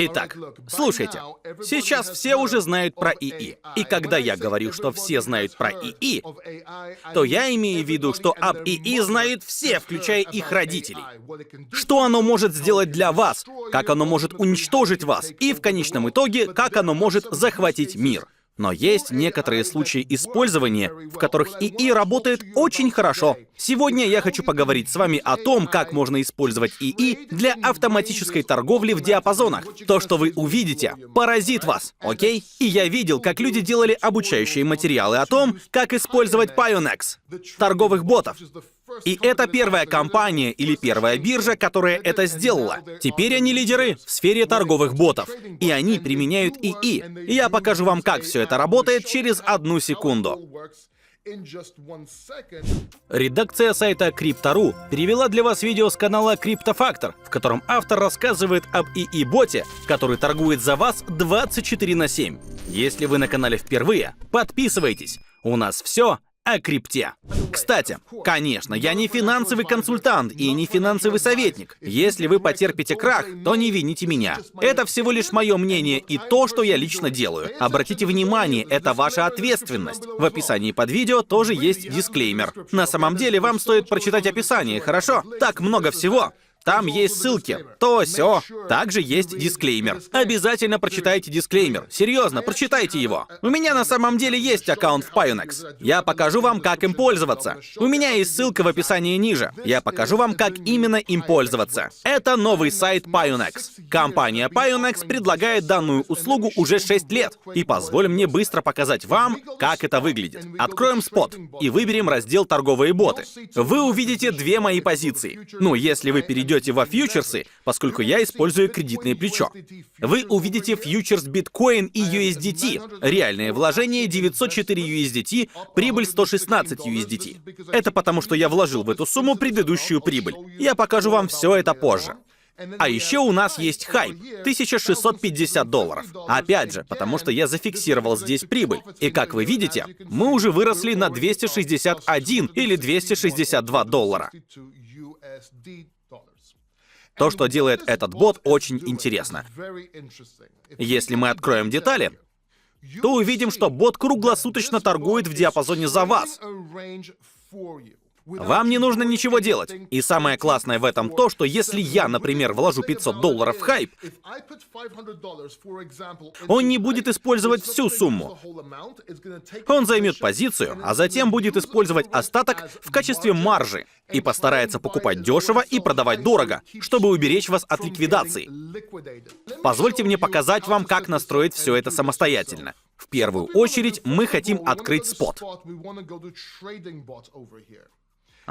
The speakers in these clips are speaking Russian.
Итак, слушайте, сейчас все уже знают про ИИ. И когда я говорю, что все знают про ИИ, то я имею в виду, что об ИИ знают все, включая их родителей. Что оно может сделать для вас, как оно может уничтожить вас, и в конечном итоге, как оно может захватить мир. Но есть некоторые случаи использования, в которых ИИ работает очень хорошо. Сегодня я хочу поговорить с вами о том, как можно использовать ИИ для автоматической торговли в диапазонах. То, что вы увидите, поразит вас, окей? И я видел, как люди делали обучающие материалы о том, как использовать Pionex, торговых ботов. И это первая компания или первая биржа, которая это сделала. Теперь они лидеры в сфере торговых ботов. И они применяют ИИ. И я покажу вам, как все это работает через 1 секунду. Редакция сайта Crypto.ru перевела для вас видео с канала CryptoFactor, в котором автор рассказывает об ИИ-боте, который торгует за вас 24/7. Если вы на канале впервые, подписывайтесь. У нас все о крипте. Кстати, конечно, я не финансовый консультант и не финансовый советник. Если вы потерпите крах, то не вините меня. Это всего лишь мое мнение и то, что я лично делаю. Обратите внимание, это ваша ответственность. В описании под видео тоже есть дисклеймер. На самом деле, вам стоит прочитать описание, хорошо? Так много всего. Там есть ссылки, то сё. Также есть дисклеймер. Обязательно прочитайте дисклеймер. Серьезно, прочитайте его. У меня на самом деле есть аккаунт в Pionex. Я покажу вам, как им пользоваться. У меня есть ссылка в описании ниже. Я покажу вам, как именно им пользоваться. Это новый сайт Pionex. Компания Pionex предлагает данную услугу уже 6 лет. И позволь мне быстро показать вам, как это выглядит. Откроем спот и выберем раздел «Торговые боты». Вы увидите 2 мои позиции. Ну, если вы перейдете во фьючерсы, поскольку я использую кредитное плечо. Вы увидите фьючерс биткоин и USDT. Реальное вложение 904 USDT, прибыль 116 USDT. Это потому, что я вложил в эту сумму предыдущую прибыль. Я покажу вам все это позже. А еще у нас есть хайп — $1650. Опять же, потому что я зафиксировал здесь прибыль. И как вы видите, мы уже выросли на 261 или 262 доллара. То, что делает этот бот, очень интересно. Если мы откроем детали, то увидим, что бот круглосуточно торгует в диапазоне за вас. Вам не нужно ничего делать. И самое классное в этом то, что если я, например, вложу $500 в хайп, он не будет использовать всю сумму. Он займет позицию, а затем будет использовать остаток в качестве маржи и постарается покупать дешево и продавать дорого, чтобы уберечь вас от ликвидации. Позвольте мне показать вам, как настроить все это самостоятельно. В первую очередь мы хотим открыть спот.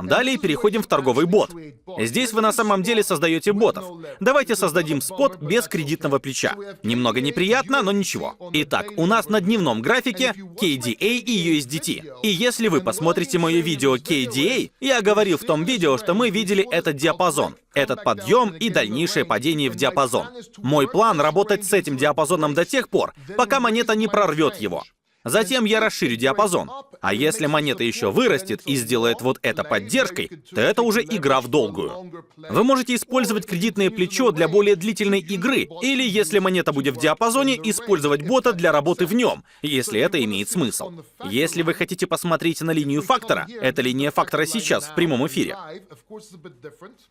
Далее переходим в торговый бот. Здесь вы на самом деле создаете ботов. Давайте создадим спот без кредитного плеча. Немного неприятно, но ничего. Итак, у нас на дневном графике KDA и USDT. И если вы посмотрите мое видео KDA, я говорил в том видео, что мы видели этот диапазон, этот подъем и дальнейшее падение в диапазон. Мой план — работать с этим диапазоном до тех пор, пока монета не прорвет его. Затем я расширю диапазон. А если монета еще вырастет и сделает вот это поддержкой, то это уже игра в долгую. Вы можете использовать кредитное плечо для более длительной игры, или, если монета будет в диапазоне, использовать бота для работы в нем, если это имеет смысл. Если вы хотите посмотреть на линию фактора, это линия фактора сейчас, в прямом эфире.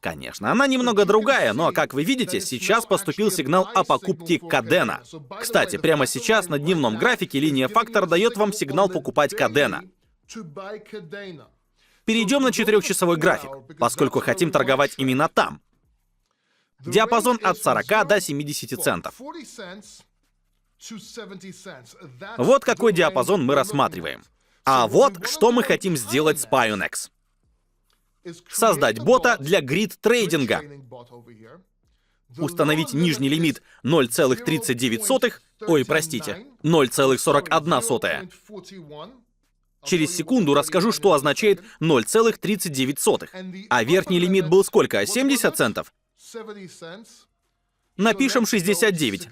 Конечно, она немного другая, но, как вы видите, сейчас поступил сигнал о покупке Kadena. Кстати, прямо сейчас на дневном графике линия фактора дает вам сигнал покупать Kadena. Перейдем на 4-часовой график, поскольку хотим торговать именно там. Диапазон от 40 до 70 центов. Вот какой диапазон мы рассматриваем. А вот что мы хотим сделать с Pionex. Создать бота для грид-трейдинга. Установить нижний лимит 0,39, ой, простите, 0,41. Через секунду расскажу, что означает 0,39. А верхний лимит был сколько? 70 центов? Напишем 69.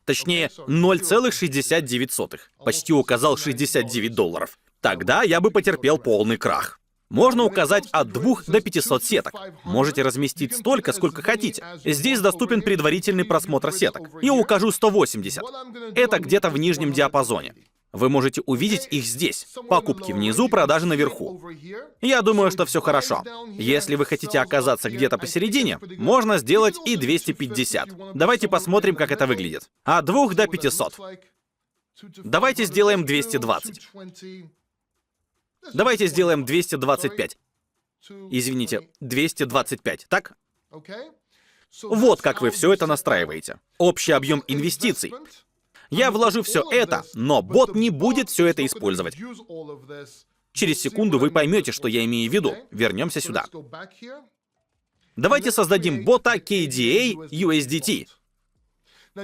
Точнее, 0,69. Почти указал $69. Тогда я бы потерпел полный крах. Можно указать от 2 до 500 сеток. Можете разместить столько, сколько хотите. Здесь доступен предварительный просмотр сеток. Я укажу 180. Это где-то в нижнем диапазоне. Вы можете увидеть их здесь. Покупки внизу, продажи наверху. Я думаю, что все хорошо. Если вы хотите оказаться где-то посередине, можно сделать и 250. Давайте посмотрим, как это выглядит. От 2 до 500. Давайте сделаем 220. Давайте сделаем 225. Извините, 225, так? Вот как вы все это настраиваете. Общий объем инвестиций. Я вложу все это, но бот не будет все это использовать. Через секунду вы поймете, что я имею в виду. Вернемся сюда. Давайте создадим бота KDA USDT.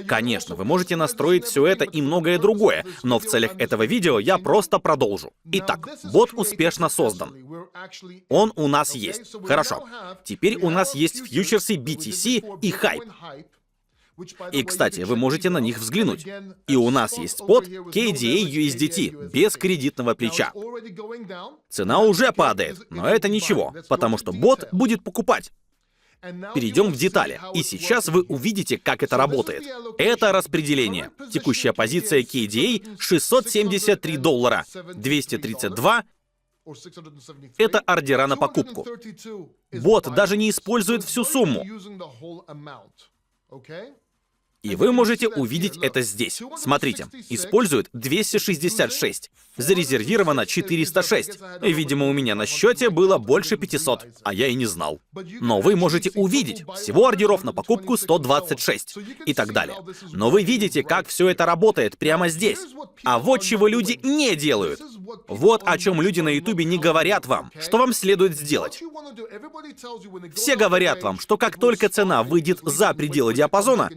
Конечно, вы можете настроить все это и многое другое, но в целях этого видео я просто продолжу. Итак, бот успешно создан. Он у нас есть. Хорошо. Теперь у нас есть фьючерсы BTC и Hype. И, кстати, вы можете на них взглянуть. И у нас есть спот KDA USDT без кредитного плеча. Цена уже падает, но это ничего, потому что бот будет покупать. Перейдем в детали. И сейчас вы увидите, как это работает. Это распределение. Текущая позиция KDA $673, 232 — это ордера на покупку. Бот даже не использует всю сумму. И вы можете увидеть это здесь. Смотрите, использует 266. Зарезервировано 406. Видимо, у меня на счете было больше 500, а я и не знал. Но вы можете увидеть, всего ордеров на покупку 126 и так далее. Но вы видите, как все это работает прямо здесь. А вот чего люди не делают. Вот о чем люди на Ютубе не говорят вам. Что вам следует сделать? Все говорят вам, что как только цена выйдет за пределы диапазона,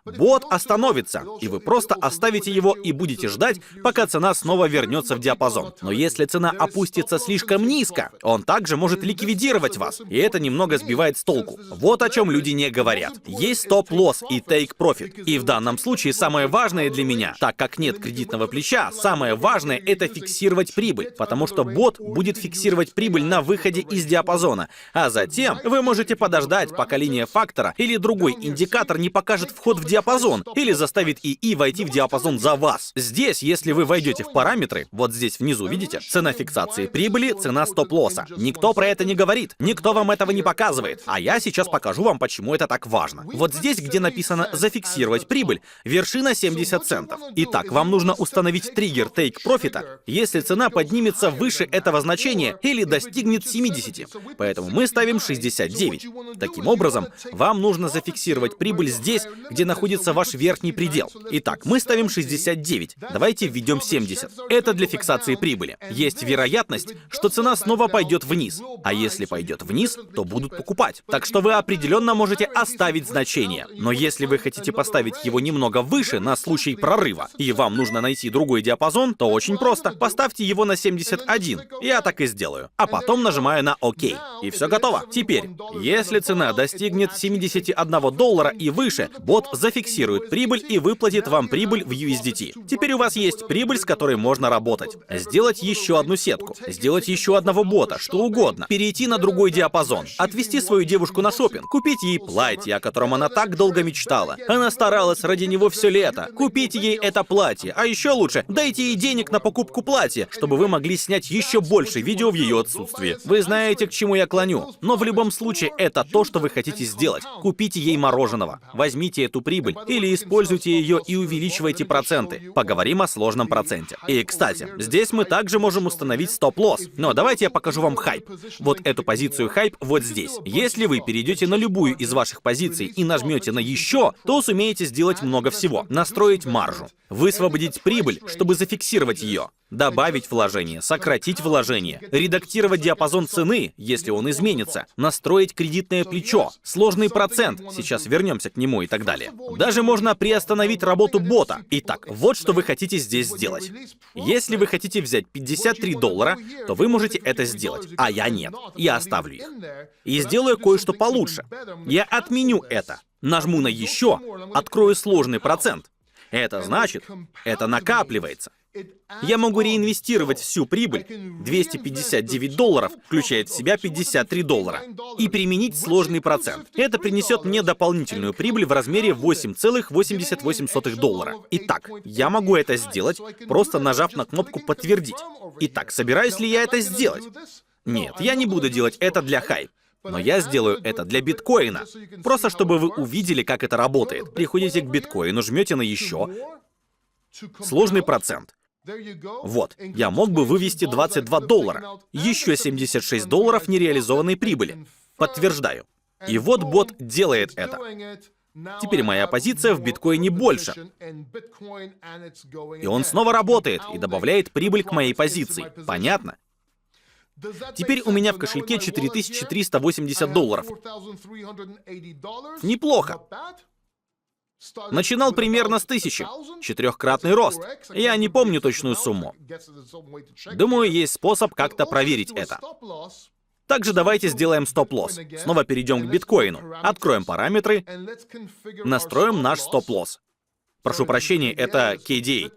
бот остановится, и вы просто оставите его и будете ждать, пока цена снова вернется в диапазон. Но если цена опустится слишком низко, он также может ликвидировать вас, и это немного сбивает с толку. Вот о чем люди не говорят. Есть стоп-лосс и take-profit. И в данном случае самое важное для меня, так как нет кредитного плеча, самое важное — это фиксировать прибыль, потому что бот будет фиксировать прибыль на выходе из диапазона, а затем вы можете подождать, пока линия фактора или другой индикатор не покажет вход в диапазон или заставит ИИ войти в диапазон за вас. Здесь, если вы войдете в параметры, вот здесь внизу, видите, цена фиксации прибыли, цена стоп-лосса. Никто про это не говорит, никто вам этого не показывает. А я сейчас покажу вам, почему это так важно. Вот здесь, где написано «зафиксировать прибыль», вершина 70 центов. Итак, вам нужно установить триггер Take Profit, если цена поднимется выше этого значения или достигнет 70. Поэтому мы ставим 69. Таким образом, вам нужно зафиксировать прибыль здесь, где находится ваш верхний предел. Итак, мы ставим 69. Давайте введем 70. Это для фиксации прибыли. Есть вероятность, что цена снова пойдет вниз. А если пойдет вниз, то будут покупать. Так что вы определенно можете оставить значение. Но если вы хотите поставить его немного выше на случай прорыва, и вам нужно найти другой диапазон, то очень просто. Поставьте его на 71. Я так и сделаю. А потом нажимаю на ОК. И все готово. Теперь, если цена достигнет $71 и выше, бот зафиксирует прибыль и выплатит вам прибыль в USDT. Теперь у вас есть прибыль, с которой можно работать. Сделать еще одну сетку, сделать еще одного бота, что угодно, перейти на другой диапазон, отвезти свою девушку на шопинг, купить ей платье, о котором она так долго мечтала. Она старалась ради него все лето. Купите ей это платье, а еще лучше, дайте ей денег на покупку платья, чтобы вы могли снять еще больше видео в ее отсутствии. Вы знаете, к чему я клоню. Но в любом случае, это то, что вы хотите сделать. Купите ей мороженого, возьмите эту прибыль или используйте ее и увеличивайте проценты. Поговорим о сложном проценте. И, кстати, здесь мы также можем установить стоп-лосс. Но давайте я покажу вам хайп. Вот эту позицию хайп вот здесь. Если вы перейдете на любую из ваших позиций и нажмете на «Еще», то сумеете сделать много всего. Настроить маржу, высвободить прибыль, чтобы зафиксировать ее, добавить вложение, сократить вложение, редактировать диапазон цены, если он изменится, настроить кредитное плечо, сложный процент, сейчас вернемся к нему и так далее. Даже можно приостановить работу бота. Итак, вот что вы хотите здесь сделать. Если вы хотите взять $53, то вы можете это сделать, а я нет. Я оставлю их. И сделаю кое-что получше. Я отменю это, нажму на «Еще», открою сложный процент. Это значит, это накапливается. Я могу реинвестировать всю прибыль, $259, включая в себя $53, и применить сложный процент. Это принесет мне дополнительную прибыль в размере $8,88. Итак, я могу это сделать, просто нажав на кнопку «Подтвердить». Итак, собираюсь ли я это сделать? Нет, я не буду делать это для хайп. Но я сделаю это для биткоина. Просто чтобы вы увидели, как это работает. Приходите к биткоину, жмете на «Еще», сложный процент. Вот, я мог бы вывести $22, еще $76 нереализованной прибыли. Подтверждаю. И вот бот делает это. Теперь моя позиция в биткоине больше. И он снова работает и добавляет прибыль к моей позиции. Понятно? Теперь у меня в кошельке $4380. Неплохо. Начинал примерно с 1000. Четырехкратный рост. Я не помню точную сумму. Думаю, есть способ как-то проверить это. Также давайте сделаем стоп-лосс. Снова перейдем к биткоину. Откроем параметры. Настроим наш стоп-лосс. Прошу прощения, это KDA.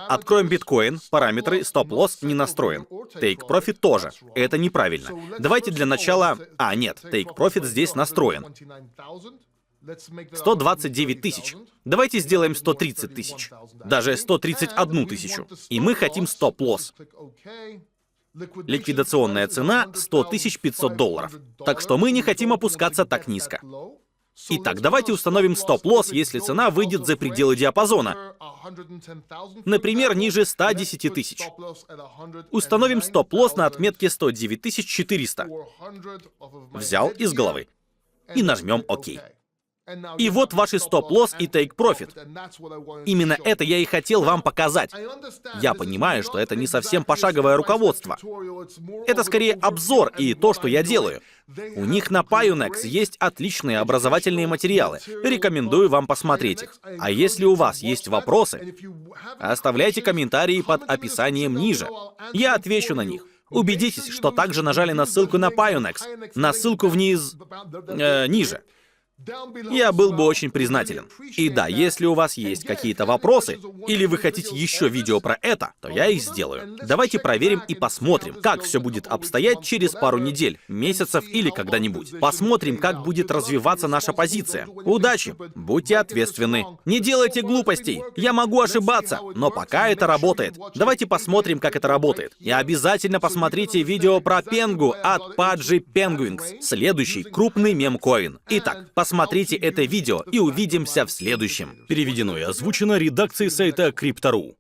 Откроем биткоин, параметры, стоп-лосс не настроен. Take Profit тоже. Это неправильно. Давайте для начала... нет, Take Profit здесь настроен. 129 тысяч. Давайте сделаем 130 тысяч. Даже 131 тысячу. И мы хотим стоп-лосс. Ликвидационная цена $100 500. Так что мы не хотим опускаться так низко. Итак, давайте установим стоп-лосс, если цена выйдет за пределы диапазона. Например, ниже 110 тысяч. Установим стоп-лосс на отметке 109 400. Взял из головы. И нажмем ОК. И вот ваши стоп-лосс и Take Profit. Именно это я и хотел вам показать. Я понимаю, что это не совсем пошаговое руководство. Это скорее обзор и то, что я делаю. У них на Pionex есть отличные образовательные материалы. Рекомендую вам посмотреть их. А если у вас есть вопросы, оставляйте комментарии под описанием ниже. Я отвечу на них. Убедитесь, что также нажали на ссылку на Pionex, на ссылку ниже. Я был бы очень признателен. И да, если у вас есть какие-то вопросы, или вы хотите еще видео про это, то я их сделаю. Давайте проверим и посмотрим, как все будет обстоять через пару недель, месяцев или когда-нибудь. Посмотрим, как будет развиваться наша позиция. Удачи! Будьте ответственны. Не делайте глупостей. Я могу ошибаться, но пока это работает. Давайте посмотрим, как это работает. И обязательно посмотрите видео про Пенгу от Pudgy Penguins. Следующий крупный мемкоин. Итак, посмотрите это видео и увидимся в следующем. Переведено и озвучено редакцией сайта Crypto.ru.